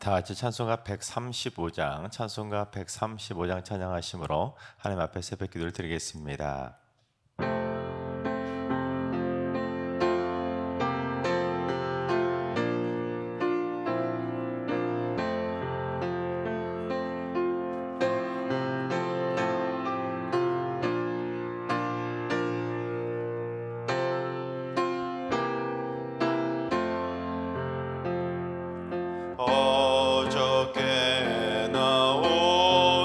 다 같이 찬송가 135장 찬양하심으로 하나님 앞에 새벽 기도를 드리겠습니다. 어저께나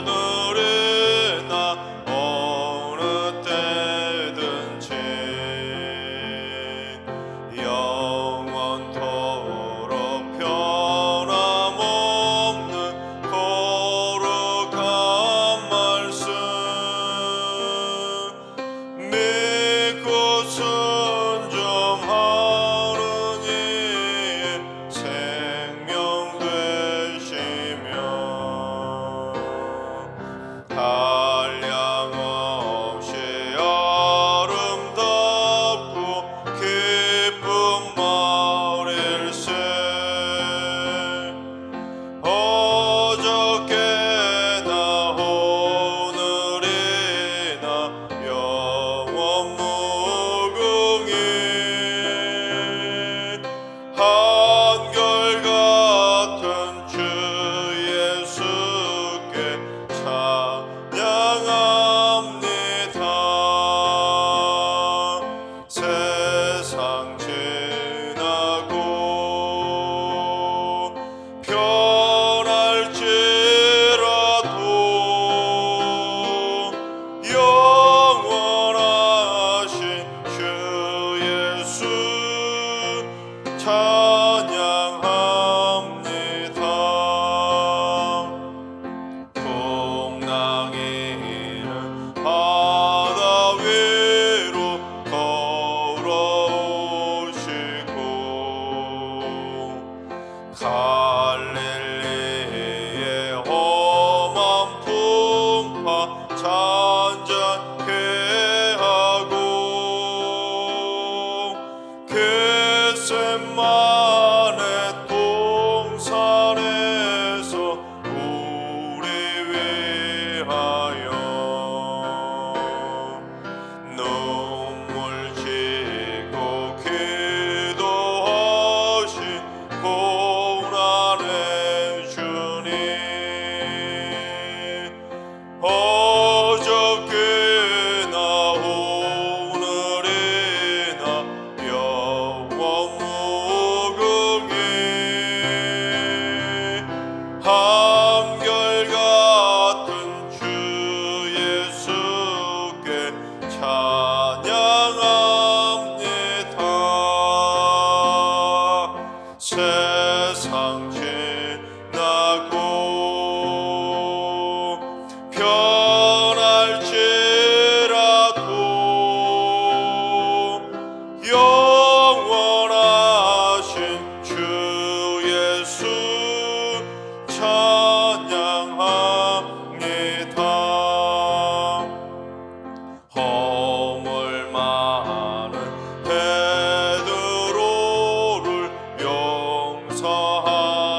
오늘이나 어느 때든지 영원토록 변함없는 거룩한 말씀 믿고 순종하는 이의 생명 되시며 한량없이 아름답고 기쁜 말일세 어저께나 오늘이나 영원 무궁히 한결같은 주 예수께 찬양합니다. 세상 지나고 변할지라도 영원하신 주 예수 찬양합니다. 풍랑이는 바다 위로 걸어오시고 갈릴리의 험한 풍파 잔잔케 하고 겟세마네 동산에서 우리 위하여 눈물 짓고 기도하신 고난의 주님 어저께나 오늘이나 영원 무궁히 한결같은 주 예수께 찬양합니다. 세상 지나고 변할지라도 영원하신 주 예수 찬양합니다. 허물 많은 베드로를 용서하시고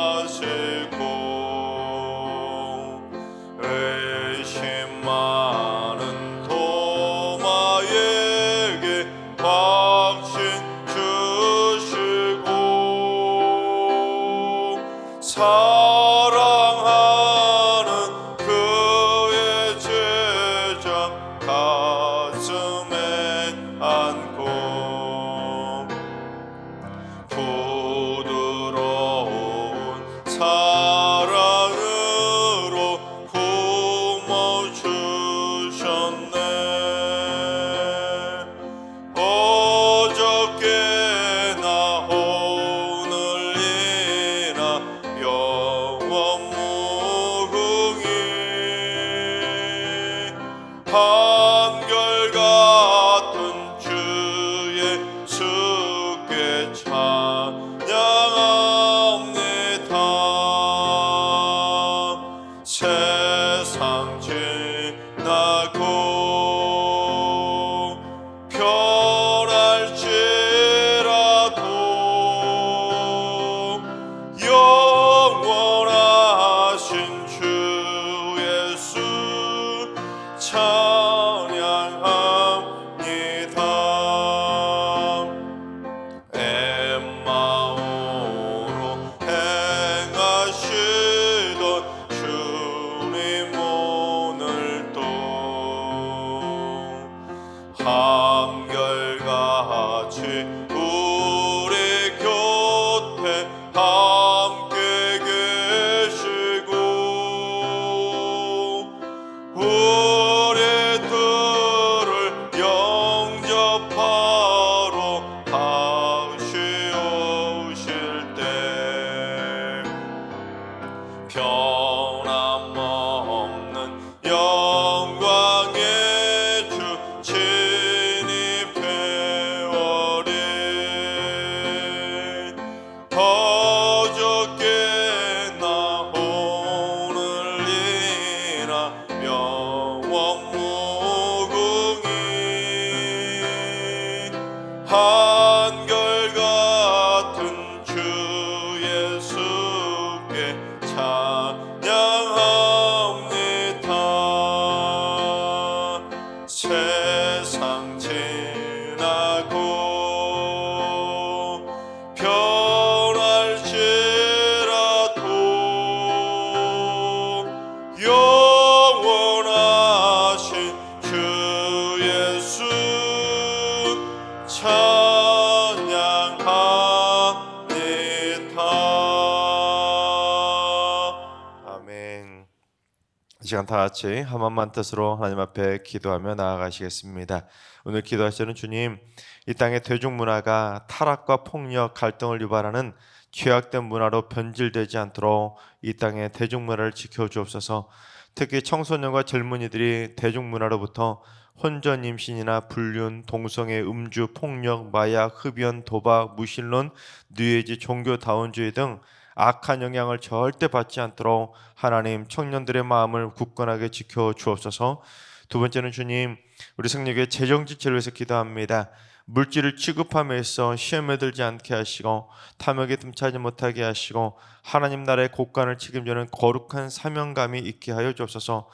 이 시간 다 같이 한마음만 뜻으로 하나님 앞에 기도하며 나아가시겠습니다. 오늘 기도하시는 주님, 이 땅의 대중문화가 타락과 폭력, 갈등을 유발하는 죄악된 문화로 변질되지 않도록 이 땅의 대중문화를 지켜주옵소서. 특히 청소년과 젊은이들이 대중문화로부터 혼전 임신이나 불륜, 동성애, 음주, 폭력, 마약, 흡연, 도박, 무신론, 뉘에지, 종교다운주의 등 악한 영향을 절대 받지 않도록 하나님 청년들의 마음을 굳건하게 지켜 주옵소서. 두 번째는 주님, 우리 성령의 재정지체를 위해서 기도합니다. 물질을 취급함에서 시험에 들지 않게 하시고 탐욕에 tum차지 못하게 하시고 하나님 나라의 곳간을 책임지는 거룩한 사명감이 있게 하여 주옵소서.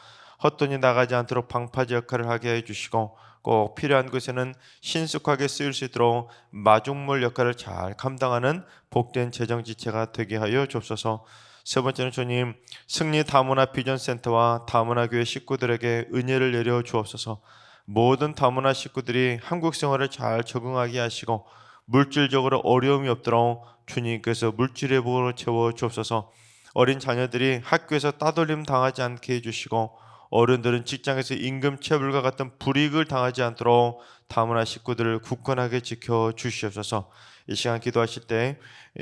헛돈이 나가지 않도록 방파제 역할을 하게 해주시고 꼭 필요한 곳에는 신속하게 쓰일 수 있도록 마중물 역할을 잘 감당하는 복된 재정지체가 되게 하여 주옵소서. 세 번째는 주님, 승리 다문화 비전센터와 다문화 교회 식구들에게 은혜를 내려 주옵소서. 모든 다문화 식구들이 한국 생활을 잘 적응하게 하시고 물질적으로 어려움이 없도록 주님께서 물질의 복으로 채워 주옵소서. 어린 자녀들이 학교에서 따돌림 당하지 않게 해주시고 어른들은 직장에서 임금체불과 같은 불이익을 당하지 않도록 다문화 식구들을 굳건하게 지켜 주시옵소서. 이 시간 기도하실 때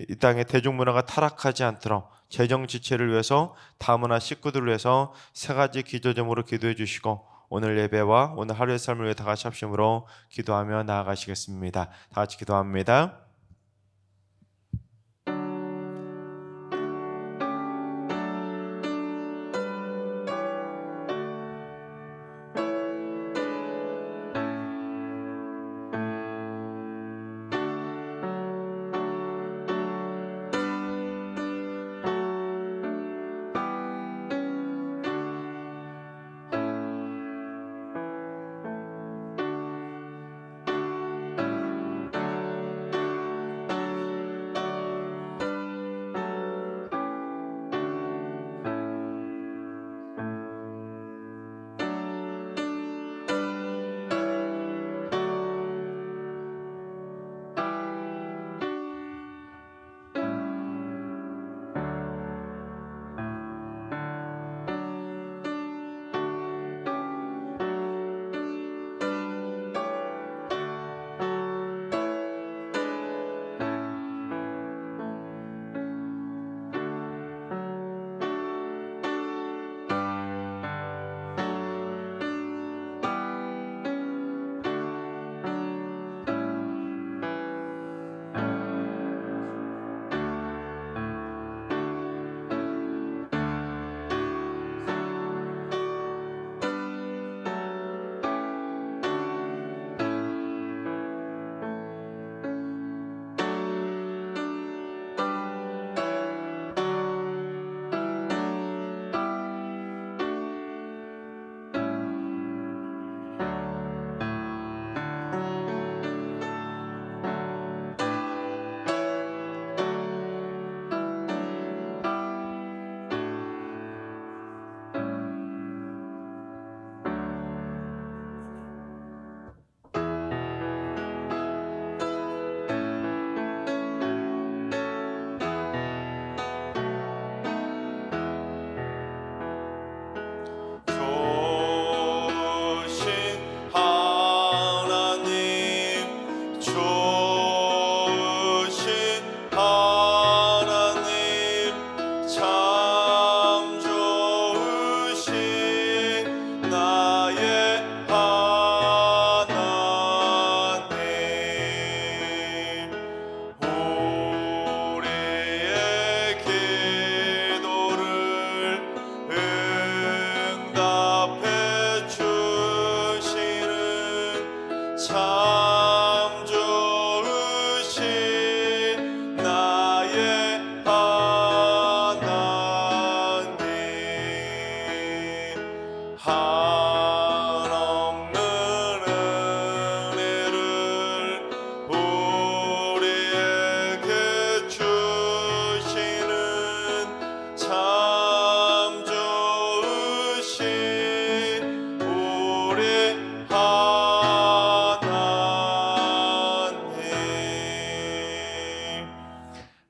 이 땅의 대중문화가 타락하지 않도록 재정지체를 위해서 다문화 식구들을 위해서 세 가지 기도 제목으로 기도해 주시고 오늘 예배와 오늘 하루의 삶을 위해 다 같이 합심으로 기도하며 나아가시겠습니다. 다 같이 기도합니다.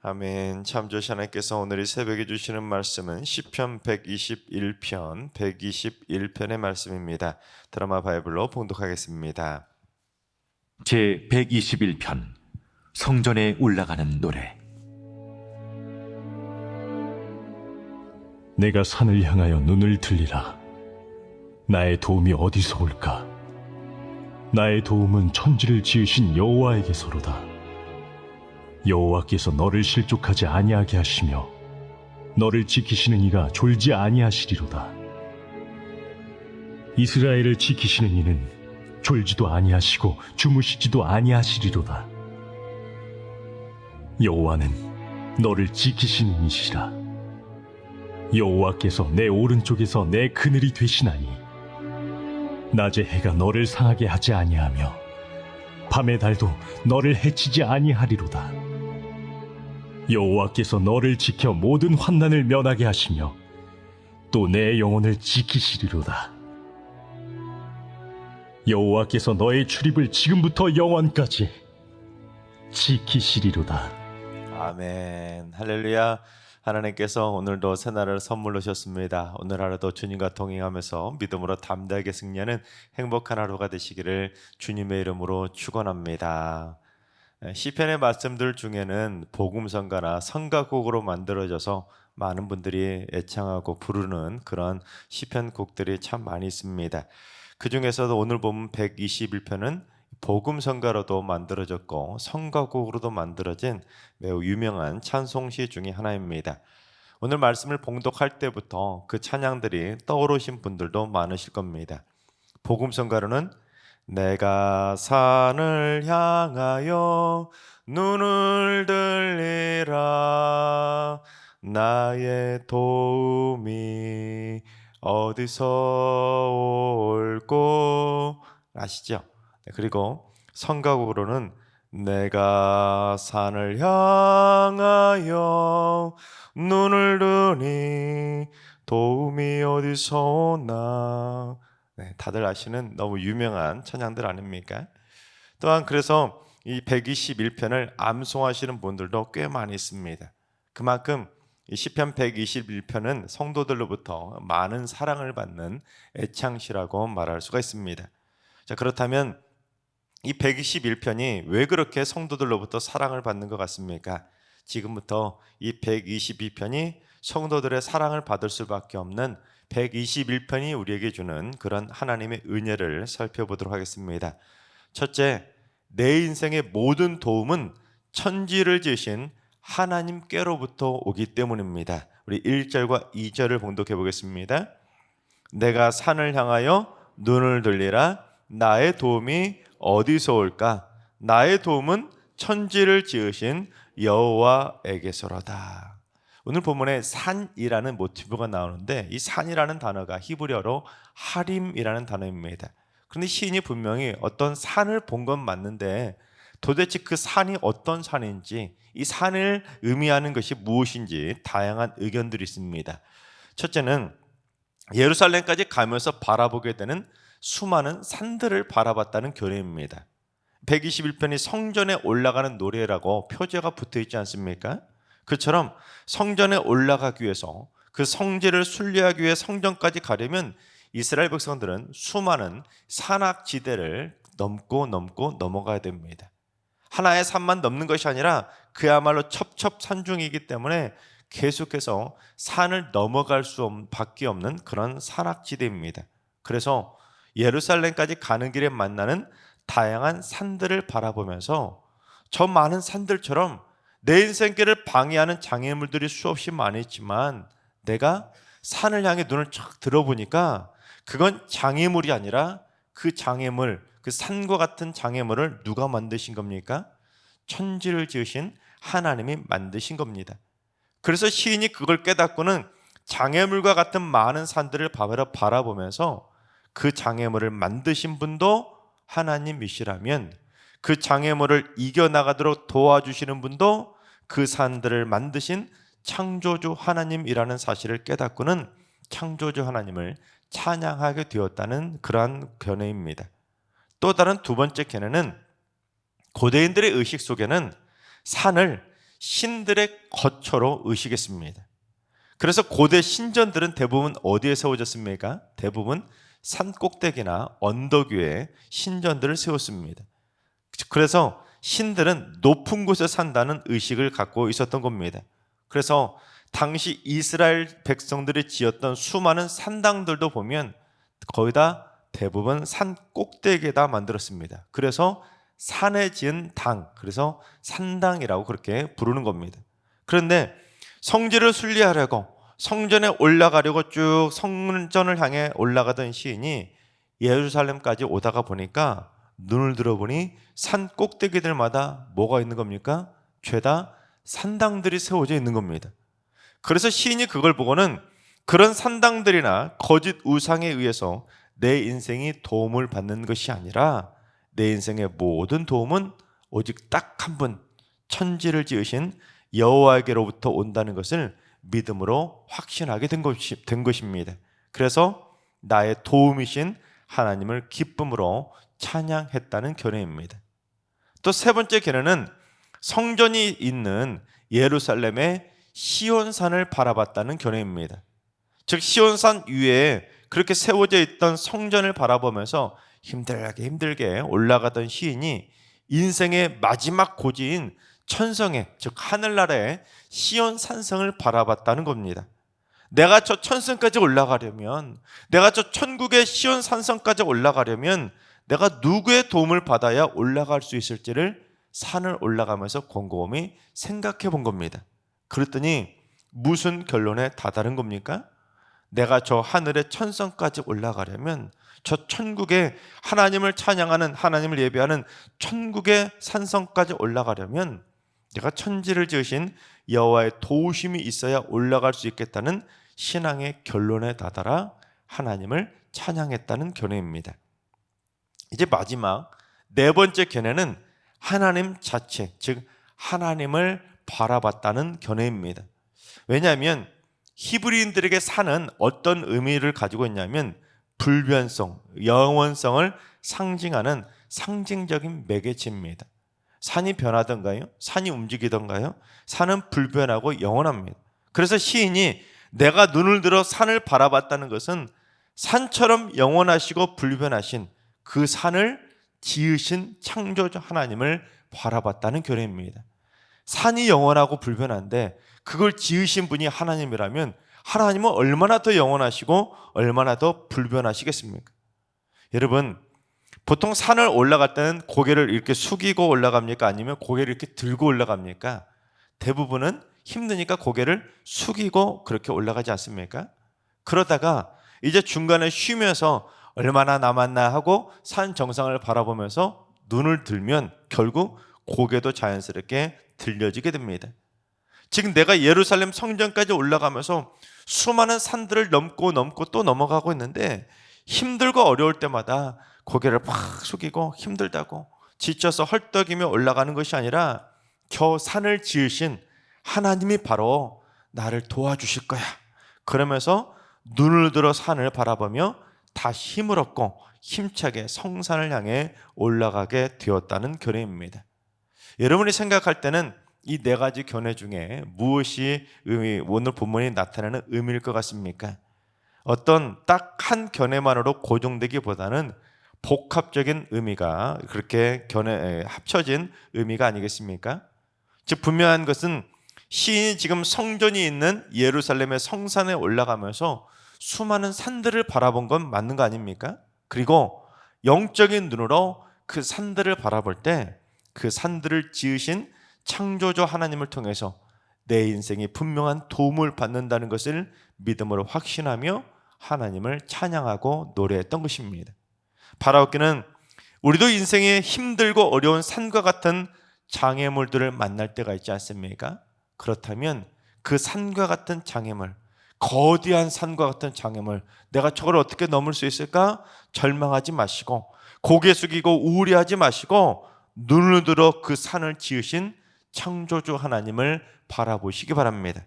아멘. 참 좋으신 하나님께서 오늘 이 새벽에 주시는 말씀은 시편 121편 121편의 말씀입니다. 드라마 바이블로 봉독하겠습니다. 제 121편 성전에 올라가는 노래. 내가 산을 향하여 눈을 들리라. 나의 도움이 어디서 올까? 나의 도움은 천지를 지으신 여호와에게서로다. 여호와께서 너를 실족하지 아니하게 하시며 너를 지키시는 이가 졸지 아니하시리로다. 이스라엘을 지키시는 이는 졸지도 아니하시고 주무시지도 아니하시리로다. 여호와는 너를 지키시는 이시라. 여호와께서 내 오른쪽에서 내 그늘이 되시나니 낮에 해가 너를 상하게 하지 아니하며 밤의 달도 너를 해치지 아니하리로다. 여호와께서 너를 지켜 모든 환난을 면하게 하시며 또 내 영혼을 지키시리로다. 여호와께서 너의 출입을 지금부터 영원까지 지키시리로다. 아멘. 할렐루야. 하나님께서 오늘도 새날을 선물로 주셨습니다. 오늘 하루도 주님과 동행하면서 믿음으로 담대하게 승리하는 행복한 하루가 되시기를 주님의 이름으로 축원합니다. 시편의 말씀들 중에는 복음성가나 성가곡으로 만들어져서 많은 분들이 애창하고 부르는 그런 시편 곡들이 참 많이 있습니다. 그 중에서도 오늘 보면 121편은 복음성가로도 만들어졌고 성가곡으로도 만들어진 매우 유명한 찬송시 중에 하나입니다. 오늘 말씀을 봉독할 때부터 그 찬양들이 떠오르신 분들도 많으실 겁니다. 복음성가로는 내가 산을 향하여 눈을 들리라. 나의 도움이 어디서 올꼬. 아시죠? 그리고 성가곡으로는 내가 산을 향하여 눈을 드니 도움이 어디서 오나. 다들 아시는 너무 유명한 찬양들 아닙니까? 또한 그래서 이 121편을 암송하시는 분들도 꽤 많이 있습니다. 그만큼 이 시편 121편은 성도들로부터 많은 사랑을 받는 애창시라고 말할 수가 있습니다. 자, 그렇다면 이 121편이 왜 그렇게 성도들로부터 사랑을 받는 것 같습니까? 지금부터 이 122편이 성도들의 사랑을 받을 수밖에 없는 121편이 우리에게 주는 그런 하나님의 은혜를 살펴보도록 하겠습니다. 첫째, 내 인생의 모든 도움은 천지를 지으신 하나님께로부터 오기 때문입니다. 우리 1절과 2절을 봉독해 보겠습니다. 내가 산을 향하여 눈을 들리라. 나의 도움이 어디서 올까? 나의 도움은 천지를 지으신 여호와에게서로다. 오늘 본문에 산이라는 모티브가 나오는데 이 산이라는 단어가 히브리어로 하림이라는 단어입니다. 그런데 시인이 분명히 어떤 산을 본 건 맞는데 도대체 그 산이 어떤 산인지, 이 산을 의미하는 것이 무엇인지 다양한 의견들이 있습니다. 첫째는 예루살렘까지 가면서 바라보게 되는 수많은 산들을 바라봤다는 견해입니다. 121편이 성전에 올라가는 노래라고 표제가 붙어 있지 않습니까? 그처럼 성전에 올라가기 위해서 그 성지를 순례하기 위해 성전까지 가려면 이스라엘 백성들은 수많은 산악지대를 넘고 넘어가야 됩니다. 하나의 산만 넘는 것이 아니라 그야말로 첩첩산중이기 때문에 계속해서 산을 넘어갈 수밖에 없는 그런 산악지대입니다. 그래서 예루살렘까지 가는 길에 만나는 다양한 산들을 바라보면서 저 많은 산들처럼 내 인생길을 방해하는 장애물들이 수없이 많이 있지만 내가 산을 향해 눈을 쫙 들어보니까 그건 장애물이 아니라 그 장애물, 그 산과 같은 장애물을 누가 만드신 겁니까? 천지를 지으신 하나님이 만드신 겁니다. 그래서 시인이 그걸 깨닫고는 장애물과 같은 많은 산들을 바라보면서 그 장애물을 만드신 분도 하나님이시라면 그 장애물을 이겨나가도록 도와주시는 분도 그 산들을 만드신 창조주 하나님이라는 사실을 깨닫고는 창조주 하나님을 찬양하게 되었다는 그러한 견해입니다. 또 다른 두 번째 견해는 고대인들의 의식 속에는 산을 신들의 거처로 의식했습니다. 그래서 고대 신전들은 대부분 어디에 세워졌습니까? 대부분 산 꼭대기나 언덕 위에 신전들을 세웠습니다. 그래서 신들은 높은 곳에 산다는 의식을 갖고 있었던 겁니다. 그래서 당시 이스라엘 백성들이 지었던 수많은 산당들도 보면 거의 다 대부분 산 꼭대기에다 만들었습니다. 그래서 산에 지은 당, 그래서 산당이라고 그렇게 부르는 겁니다. 그런데 성지를 순리하려고 성전에 올라가려고 쭉 성전을 향해 올라가던 시인이 예루살렘까지 오다가 보니까 눈을 들어보니 산 꼭대기들마다 뭐가 있는 겁니까? 죄다 산당들이 세워져 있는 겁니다. 그래서 시인이 그걸 보고는 그런 산당들이나 거짓 우상에 의해서 내 인생이 도움을 받는 것이 아니라 내 인생의 모든 도움은 오직 딱 한 분, 천지를 지으신 여호와에게로부터 온다는 것을 믿음으로 확신하게 된 것입니다. 그래서 나의 도움이신 하나님을 기쁨으로 찬양했다는 견해입니다. 또 세 번째 견해는 성전이 있는 예루살렘의 시온산을 바라봤다는 견해입니다. 즉 시온산 위에 그렇게 세워져 있던 성전을 바라보면서 힘들게 올라가던 시인이 인생의 마지막 고지인 천성에, 즉 하늘나라의 시온 산성을 바라봤다는 겁니다. 내가 저 천성까지 올라가려면, 내가 저 천국의 시온 산성까지 올라가려면 내가 누구의 도움을 받아야 올라갈 수 있을지를 산을 올라가면서 곰곰이 생각해 본 겁니다. 그랬더니 무슨 결론에 다다른 겁니까? 내가 저 하늘의 천성까지 올라가려면, 저 천국의 하나님을 찬양하는, 하나님을 예배하는 천국의 산성까지 올라가려면 내가 천지를 지으신 여호와의 도우심이 있어야 올라갈 수 있겠다는 신앙의 결론에 다다라 하나님을 찬양했다는 견해입니다. 이제 마지막 네 번째 견해는 하나님 자체, 즉 하나님을 바라봤다는 견해입니다. 왜냐하면 히브리인들에게 산은 어떤 의미를 가지고 있냐면 불변성, 영원성을 상징하는 상징적인 매개체입니다. 산이 변하던가요? 산이 움직이던가요? 산은 불변하고 영원합니다. 그래서 시인이 내가 눈을 들어 산을 바라봤다는 것은 산처럼 영원하시고 불변하신 그 산을 지으신 창조주 하나님을 바라봤다는 견해입니다. 산이 영원하고 불변한데 그걸 지으신 분이 하나님이라면 하나님은 얼마나 더 영원하시고 얼마나 더 불변하시겠습니까? 여러분, 보통 산을 올라갈 때는 고개를 이렇게 숙이고 올라갑니까? 아니면 고개를 이렇게 들고 올라갑니까? 대부분은 힘드니까 고개를 숙이고 그렇게 올라가지 않습니까? 그러다가 이제 중간에 쉬면서 얼마나 남았나 하고 산 정상을 바라보면서 눈을 들면 결국 고개도 자연스럽게 들려지게 됩니다. 지금 내가 예루살렘 성전까지 올라가면서 수많은 산들을 넘고 또 넘어가고 있는데 힘들고 어려울 때마다 고개를 팍 숙이고 힘들다고 지쳐서 헐떡이며 올라가는 것이 아니라 저 산을 지으신 하나님이 바로 나를 도와주실 거야. 그러면서 눈을 들어 산을 바라보며 다시 힘을 얻고 힘차게 성산을 향해 올라가게 되었다는 견해입니다. 여러분이 생각할 때는 이 네 가지 견해 중에 무엇이 오늘 본문이 나타내는 의미일 것 같습니까? 어떤 딱 한 견해만으로 고정되기보다는 복합적인 의미가 그렇게 합쳐진 의미가 아니겠습니까? 즉 분명한 것은 시인이 지금 성전이 있는 예루살렘의 성산에 올라가면서 수많은 산들을 바라본 건 맞는 거 아닙니까? 그리고 영적인 눈으로 그 산들을 바라볼 때 그 산들을 지으신 창조주 하나님을 통해서 내 인생이 분명한 도움을 받는다는 것을 믿음으로 확신하며 하나님을 찬양하고 노래했던 것입니다. 바라옵기는 우리도 인생에 힘들고 어려운 산과 같은 장애물들을 만날 때가 있지 않습니까? 그렇다면 그 산과 같은 장애물, 거대한 산과 같은 장애물, 내가 저걸 어떻게 넘을 수 있을까? 절망하지 마시고 고개 숙이고 우울해하지 마시고 눈을 들어 그 산을 지으신 창조주 하나님을 바라보시기 바랍니다.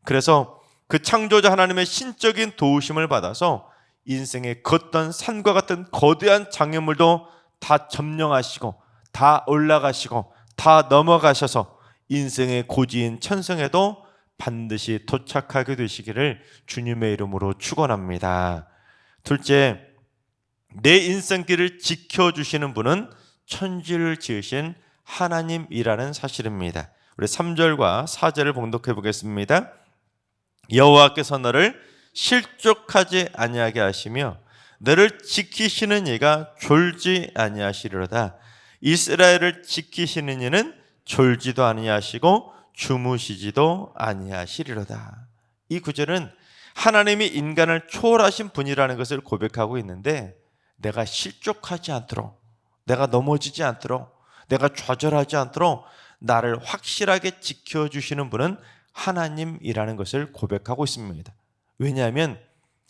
그래서 그 창조주 하나님의 신적인 도우심을 받아서 인생에 걷던 산과 같은 거대한 장애물도 다 점령하시고 다 올라가시고 다 넘어가셔서 인생의 고지인 천성에도 반드시 도착하게 되시기를 주님의 이름으로 축원합니다. 둘째, 내 인생길을 지켜주시는 분은 천지를 지으신 하나님이라는 사실입니다. 우리 3절과 4절을 봉독해 보겠습니다. 여호와께서 너를 실족하지 아니하게 하시며 너를 지키시는 이가 졸지 아니하시리로다. 이스라엘을 지키시는 이는 졸지도 아니하시고 주무시지도 아니하시리로다. 이 구절은 하나님이 인간을 초월하신 분이라는 것을 고백하고 있는데, 내가 실족하지 않도록, 내가 넘어지지 않도록, 내가 좌절하지 않도록 나를 확실하게 지켜주시는 분은 하나님이라는 것을 고백하고 있습니다. 왜냐하면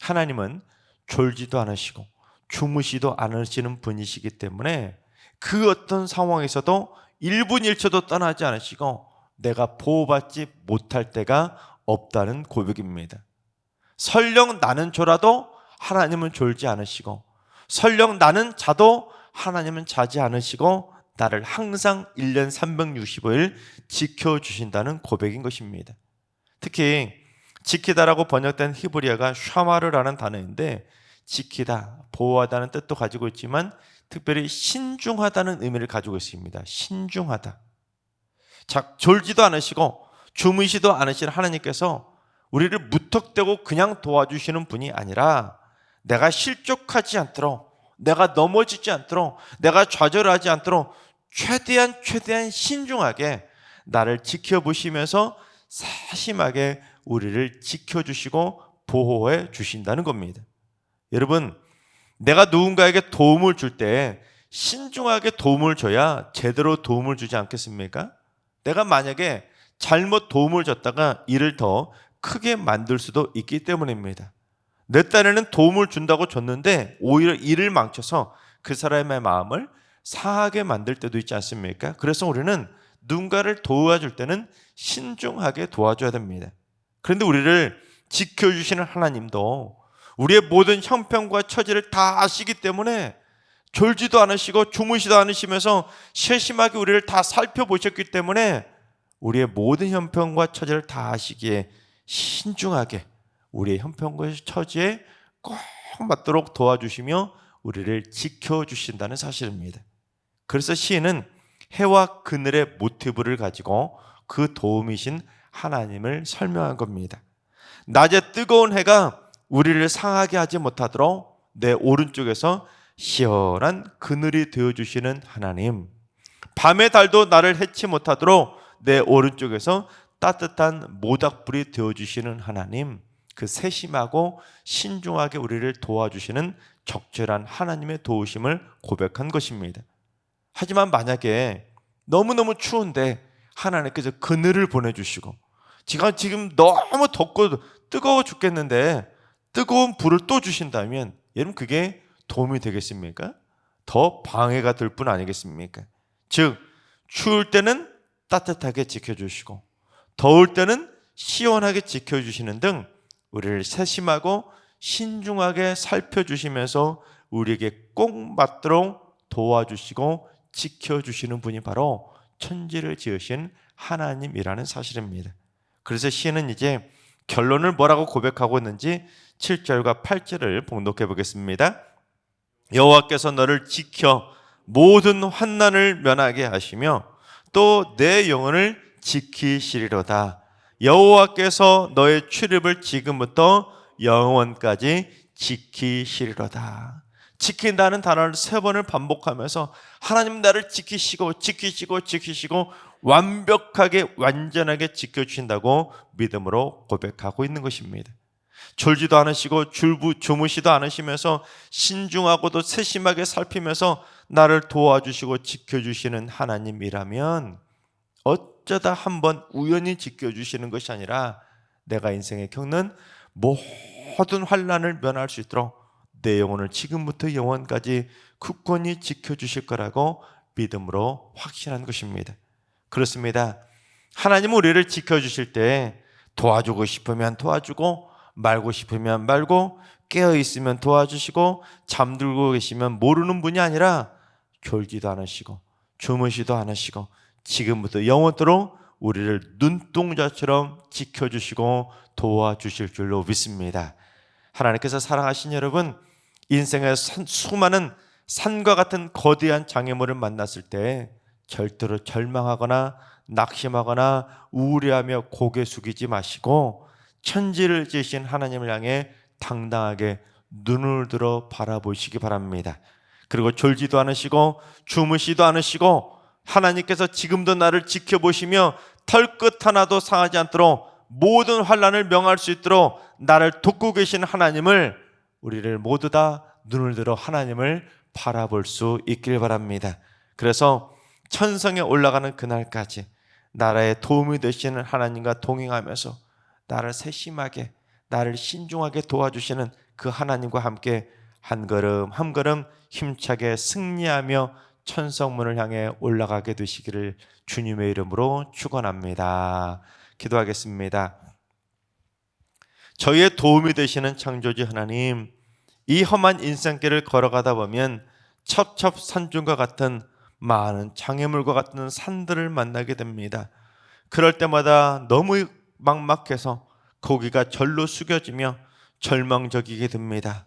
하나님은 졸지도 않으시고 주무시도 않으시는 분이시기 때문에 그 어떤 상황에서도 1분 1초도 떠나지 않으시고 내가 보호받지 못할 때가 없다는 고백입니다. 설령 나는 졸아도 하나님은 졸지 않으시고, 설령 나는 자도 하나님은 자지 않으시고 나를 항상 1년 365일 지켜주신다는 고백인 것입니다. 특히 지키다라고 번역된 히브리어가 샤마르라는 단어인데, 지키다, 보호하다는 뜻도 가지고 있지만 특별히 신중하다는 의미를 가지고 있습니다. 신중하다. 자, 졸지도 않으시고 주무시도 않으신 하나님께서 우리를 무턱대고 그냥 도와주시는 분이 아니라 내가 실족하지 않도록, 내가 넘어지지 않도록, 내가 좌절하지 않도록 최대한 신중하게 나를 지켜보시면서 세심하게 우리를 지켜주시고 보호해 주신다는 겁니다. 여러분, 내가 누군가에게 도움을 줄 때 신중하게 도움을 줘야 제대로 도움을 주지 않겠습니까? 내가 만약에 잘못 도움을 줬다가 일을 더 크게 만들 수도 있기 때문입니다. 내 딴에는 도움을 준다고 줬는데 오히려 일을 망쳐서 그 사람의 마음을 상하게 만들 때도 있지 않습니까? 그래서 우리는 누군가를 도와줄 때는 신중하게 도와줘야 됩니다. 그런데 우리를 지켜주시는 하나님도 우리의 모든 형편과 처지를 다 아시기 때문에 졸지도 않으시고 주무시도 않으시면서 세심하게 우리를 다 살펴보셨기 때문에 우리의 모든 형편과 처지를 다 아시기에 신중하게 우리의 형편과 처지에 꼭 맞도록 도와주시며 우리를 지켜주신다는 사실입니다. 그래서 시인은 해와 그늘의 모티브를 가지고 그 도움이신 하나님을 설명한 겁니다. 낮에 뜨거운 해가 우리를 상하게 하지 못하도록 내 오른쪽에서 시원한 그늘이 되어주시는 하나님, 밤의 달도 나를 해치 못하도록 내 오른쪽에서 따뜻한 모닥불이 되어주시는 하나님, 그 세심하고 신중하게 우리를 도와주시는 적절한 하나님의 도우심을 고백한 것입니다. 하지만 만약에 너무너무 추운데 하나님께서 그늘을 보내주시고 지금 너무 덥고 뜨거워 죽겠는데 뜨거운 불을 또 주신다면 여러분, 그게 도움이 되겠습니까? 더 방해가 될 뿐 아니겠습니까? 즉, 추울 때는 따뜻하게 지켜주시고 더울 때는 시원하게 지켜주시는 등 우리를 세심하고 신중하게 살펴주시면서 우리에게 꼭 맞도록 도와주시고 지켜주시는 분이 바로 천지를 지으신 하나님이라는 사실입니다. 그래서 시인은 이제 결론을 뭐라고 고백하고 있는지 7절과 8절을 봉독해 보겠습니다. 여호와께서 너를 지켜 모든 환난을 면하게 하시며 또 내 영혼을 지키시리로다. 여호와께서 너의 출입을 지금부터 영원까지 지키시리로다. 지킨다는 단어를 3번을 반복하면서 하나님 나를 지키시고 완벽하게 완전하게 지켜주신다고 믿음으로 고백하고 있는 것입니다. 졸지도 않으시고 주무시도 않으시면서 신중하고도 세심하게 살피면서 나를 도와주시고 지켜주시는 하나님이라면 어쩌다 한번 우연히 지켜주시는 것이 아니라 내가 인생에 겪는 모든 환난을 면할 수 있도록 내 영혼을 지금부터 영원까지 굳건히 지켜주실 거라고 믿음으로 확신한 것입니다. 그렇습니다. 하나님은 우리를 지켜주실 때 도와주고 싶으면 도와주고 말고 싶으면 말고 깨어있으면 도와주시고 잠들고 계시면 모르는 분이 아니라 졸지도 않으시고 주무시도 않으시고 지금부터 영원토록 우리를 눈동자처럼 지켜주시고 도와주실 줄로 믿습니다. 하나님께서 사랑하신 여러분, 인생의 수많은 산과 같은 거대한 장애물을 만났을 때 절대로 절망하거나 낙심하거나 우울해하며 고개 숙이지 마시고 천지를 지으신 하나님을 향해 당당하게 눈을 들어 바라보시기 바랍니다. 그리고 졸지도 않으시고 주무시도 않으시고 하나님께서 지금도 나를 지켜보시며 털끝 하나도 상하지 않도록 모든 환난을 명할 수 있도록 나를 돕고 계신 하나님을, 우리를 모두 다 눈을 들어 하나님을 바라볼 수 있길 바랍니다. 그래서 천성에 올라가는 그날까지 나라에 도움이 되시는 하나님과 동행하면서 나를 세심하게, 나를 신중하게 도와주시는 그 하나님과 함께 한 걸음 한 걸음 힘차게 승리하며 천성문을 향해 올라가게 되시기를 주님의 이름으로 축원합니다. 기도하겠습니다. 저희의 도움이 되시는 창조주 하나님, 이 험한 인생길을 걸어가다 보면 첩첩산중과 같은 많은 장애물과 같은 산들을 만나게 됩니다. 그럴 때마다 너무 막막해서 고개가 절로 숙여지며 절망적이게 됩니다.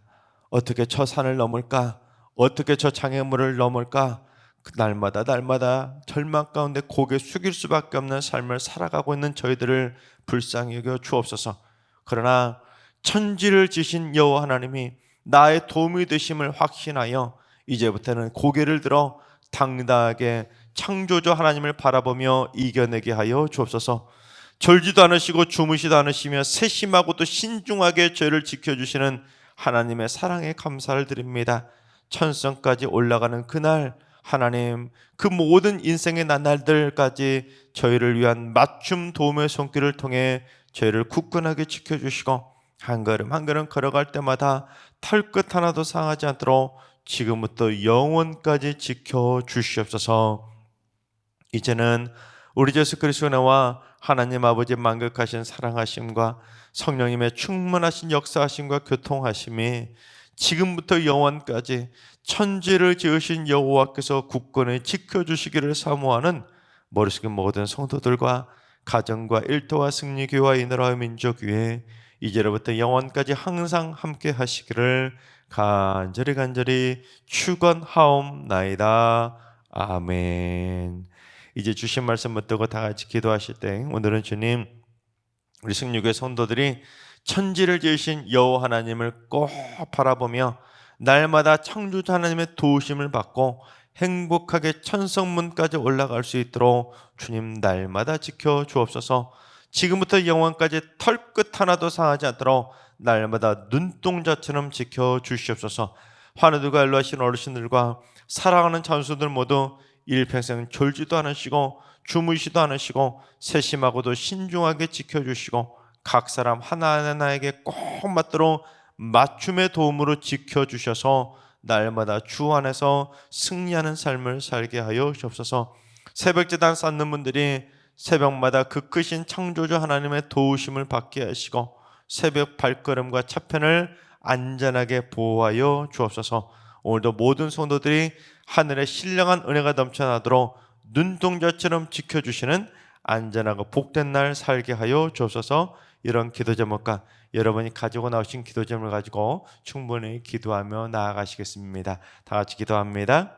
어떻게 저 산을 넘을까? 어떻게 저 장애물을 넘을까? 날마다 절망 가운데 고개 숙일 수밖에 없는 삶을 살아가고 있는 저희들을 불쌍히 여겨 주옵소서. 그러나 천지를 지신 여호와 하나님이 나의 도움이 되심을 확신하여 이제부터는 고개를 들어 당당하게 창조주 하나님을 바라보며 이겨내게 하여 주옵소서. 졸지도 않으시고 주무시도 않으시며 세심하고도 신중하게 저희를 지켜주시는 하나님의 사랑에 감사를 드립니다. 천성까지 올라가는 그날 하나님, 그 모든 인생의 나날들까지 저희를 위한 맞춤 도움의 손길을 통해 저희를 굳건하게 지켜주시고 한 걸음 한 걸음 걸어갈 때마다 털끝 하나도 상하지 않도록 지금부터 영원까지 지켜주시옵소서. 이제는 우리 예수 그리스도의 은혜와 하나님 아버지의 만극하신 사랑하심과 성령님의 충만하신 역사하심과 교통하심이 지금부터 영원까지 천지를 지으신 여호와께서 굳건히 지켜주시기를 사모하는 머리 숙인 모든 성도들과 가정과 일터와 승리교회와 이나라와 민족 위에 이제로부터 영원까지 항상 함께 하시기를 간절히 축원하옵나이다. 아멘. 이제 주신 말씀 붙들고 다 같이 기도하실 때, 오늘은 주님, 우리 승리교회 성도들이 천지를 지으신 여호와 하나님을 꼭 바라보며 날마다 창조주 하나님의 도우심을 받고 행복하게 천성문까지 올라갈 수 있도록 주님 날마다 지켜 주옵소서. 지금부터 영원까지 털끝 하나도 상하지 않도록 날마다 눈동자처럼 지켜 주시옵소서. 환우들과 연로하신 어르신들과 사랑하는 장수들 모두 일평생 졸지도 않으시고 주무시도 않으시고 세심하고도 신중하게 지켜주시고 각 사람 하나하나에게 꼭 맞도록 맞춤의 도움으로 지켜주셔서 날마다 주 안에서 승리하는 삶을 살게 하여 주옵소서. 새벽제단 쌓는 분들이 새벽마다 그 크신 창조주 하나님의 도우심을 받게 하시고 새벽 발걸음과 차편을 안전하게 보호하여 주옵소서. 오늘도 모든 성도들이 하늘의 신령한 은혜가 넘쳐나도록 눈동자처럼 지켜주시는 안전하고 복된 날 살게 하여 주옵소서. 이런 기도 제목과 여러분이 가지고 나오신 기도 제목을 가지고 충분히 기도하며 나아가시겠습니다. 다 같이 기도합니다.